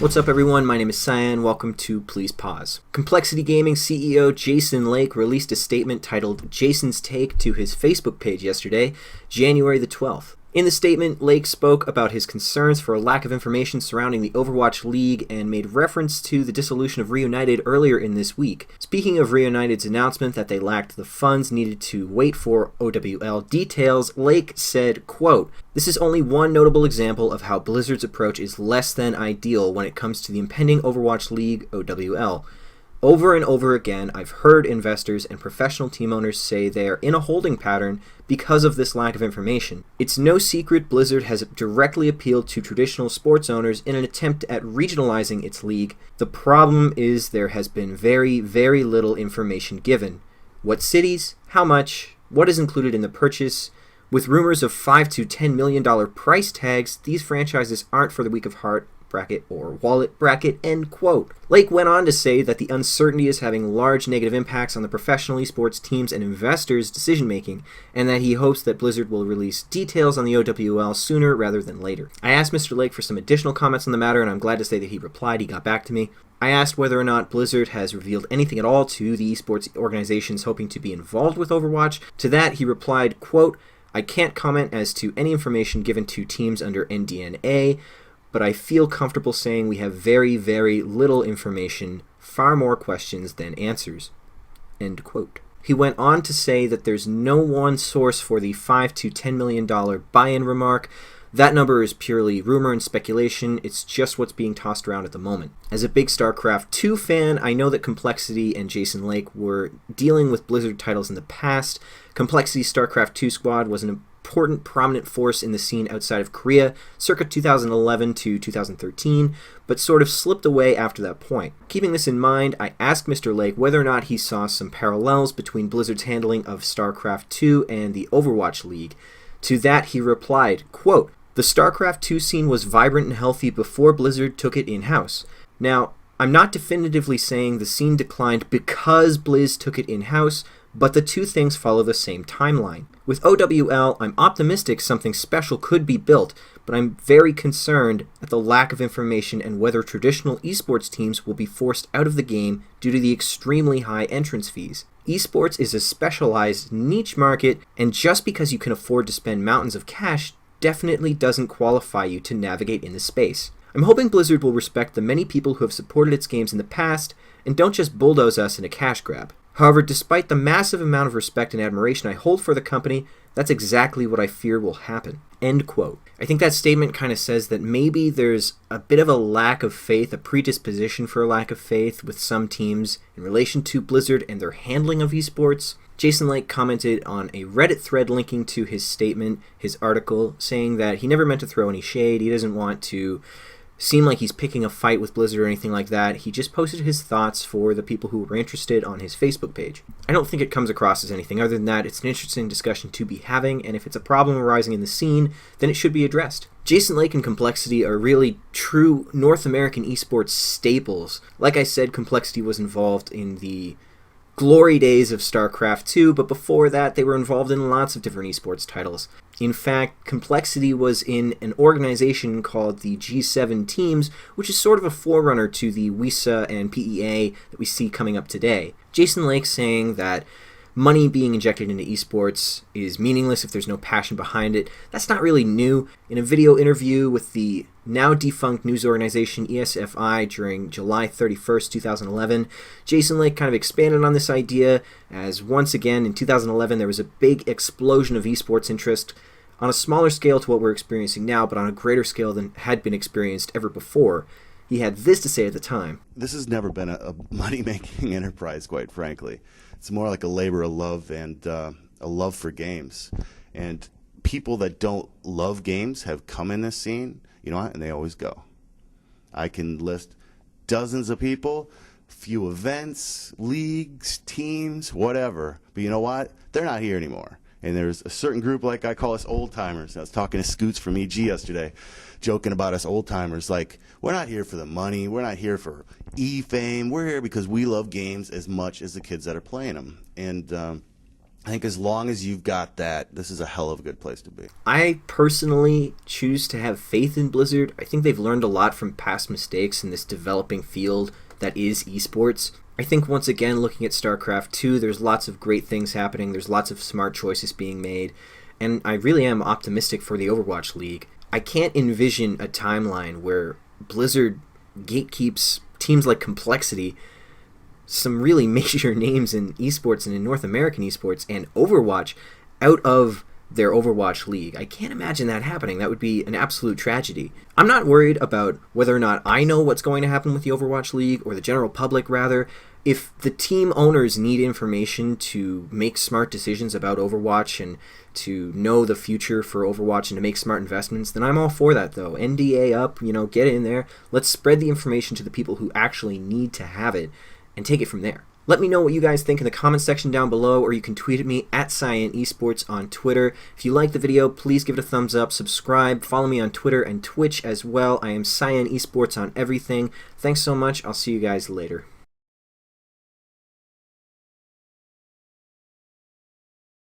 What's up, everyone? My name is Cyan. Welcome to Please Pause. Complexity Gaming CEO Jason Lake released a statement titled Jason's Take to his Facebook page yesterday, January the 12th. In the statement, Lake spoke about his concerns for a lack of information surrounding the Overwatch League and made reference to the dissolution of Reunited earlier in this week. Speaking of Reunited's announcement that they lacked the funds needed to wait for OWL details, Lake said, quote, "This is only one notable example of how Blizzard's approach is less than ideal when it comes to the impending Overwatch League, OWL. Over and over again, I've heard investors and professional team owners say they are in a holding pattern because of this lack of information. It's no secret Blizzard has directly appealed to traditional sports owners in an attempt at regionalizing its league. The problem is there has been very, very little information given. What cities, how much, what is included in the purchase. With rumors of $5 to $10 million price tags, these franchises aren't for the weak of heart, bracket or wallet, bracket, end quote." Lake went on to say that the uncertainty is having large negative impacts on the professional esports teams and investors' decision-making, and that he hopes that Blizzard will release details on the OWL sooner rather than later. I asked Mr. Lake for some additional comments on the matter, and I'm glad to say that he replied. He got back to me. I asked whether or not Blizzard has revealed anything at all to the esports organizations hoping to be involved with Overwatch. To that, he replied, quote, "I can't comment as to any information given to teams under NDNA, but I feel comfortable saying we have very, very little information, far more questions than answers." End quote. He went on to say that there's no one source for the $5 to $10 million buy-in remark. That number is purely rumor and speculation. It's just what's being tossed around at the moment. As a big StarCraft 2 fan, I know that Complexity and Jason Lake were dealing with Blizzard titles in the past. Complexity's StarCraft 2 squad was an important, prominent force in the scene outside of Korea, circa 2011 to 2013, but sort of slipped away after that point. Keeping this in mind, I asked Mr. Lake whether or not he saw some parallels between Blizzard's handling of StarCraft 2 and the Overwatch League. To that, he replied, quote, "The StarCraft 2 scene was vibrant and healthy before Blizzard took it in-house. Now, I'm not definitively saying the scene declined because Blizz took it in-house, but the two things follow the same timeline. With OWL, I'm optimistic something special could be built, but I'm very concerned at the lack of information and whether traditional esports teams will be forced out of the game due to the extremely high entrance fees. Esports is a specialized niche market, and just because you can afford to spend mountains of cash definitely doesn't qualify you to navigate in the space. I'm hoping Blizzard will respect the many people who have supported its games in the past and don't just bulldoze us in a cash grab. However, despite the massive amount of respect and admiration I hold for the company, that's exactly what I fear will happen." End quote. I think that statement kind of says that maybe there's a bit of a lack of faith, a predisposition for a lack of faith with some teams in relation to Blizzard and their handling of esports. Jason Lake commented on a Reddit thread linking to his statement, his article, saying that he never meant to throw any shade. He doesn't want to seem like he's picking a fight with Blizzard or anything like that. He just posted his thoughts for the people who were interested on his Facebook page. I don't think it comes across as anything other than that. It's an interesting discussion to be having, and if it's a problem arising in the scene, then it should be addressed. Jason Lake and Complexity are really true North American esports staples. Like I said, Complexity was involved in the glory days of StarCraft 2, but before that they were involved in lots of different esports titles. In fact, Complexity was in an organization called the G7 Teams, which is sort of a forerunner to the WISA and PEA that we see coming up today. Jason Lake saying that money being injected into esports is meaningless if there's no passion behind it. That's not really new. In a video interview with the now defunct news organization ESFI during July 31st, 2011, Jason Lake kind of expanded on this idea as once again in 2011 there was a big explosion of esports interest on a smaller scale to what we're experiencing now, but on a greater scale than had been experienced ever before. He had this to say at the time. "This has never been a money-making enterprise, quite frankly. It's more like a labor of love and a love for games. And people that don't love games have come in this scene, you know what, and they always go. I can list dozens of people, few events, leagues, teams, whatever. But you know what? They're not here anymore. And there's a certain group, like I call us old-timers. I was talking to Scoots from EG yesterday, joking about us old-timers. Like, we're not here for the money. We're not here for E-fame. We're here because we love games as much as the kids that are playing them. And I think as long as you've got that, this is a hell of a good place to be. I personally choose to have faith in Blizzard. I think they've learned a lot from past mistakes in this developing field that is esports. I think once again, looking at StarCraft 2, there's lots of great things happening. There's lots of smart choices being made. And I really am optimistic for the Overwatch League. I can't envision a timeline where Blizzard gatekeeps teams like Complexity, some really major names in esports and in North American esports, and Overwatch out of their Overwatch League. I can't imagine that happening. That would be an absolute tragedy. I'm not worried about whether or not I know what's going to happen with the Overwatch League, or the general public rather. If the team owners need information to make smart decisions about Overwatch and to know the future for Overwatch and to make smart investments, then I'm all for that though. NDA up, get in there. Let's spread the information to the people who actually need to have it and take it from there. Let me know what you guys think in the comment section down below, or you can tweet at me at Cyan Esports on Twitter. If you like the video, please give it a thumbs up, subscribe, follow me on Twitter and Twitch as well. I am Cyan Esports on everything. Thanks so much. I'll see you guys later.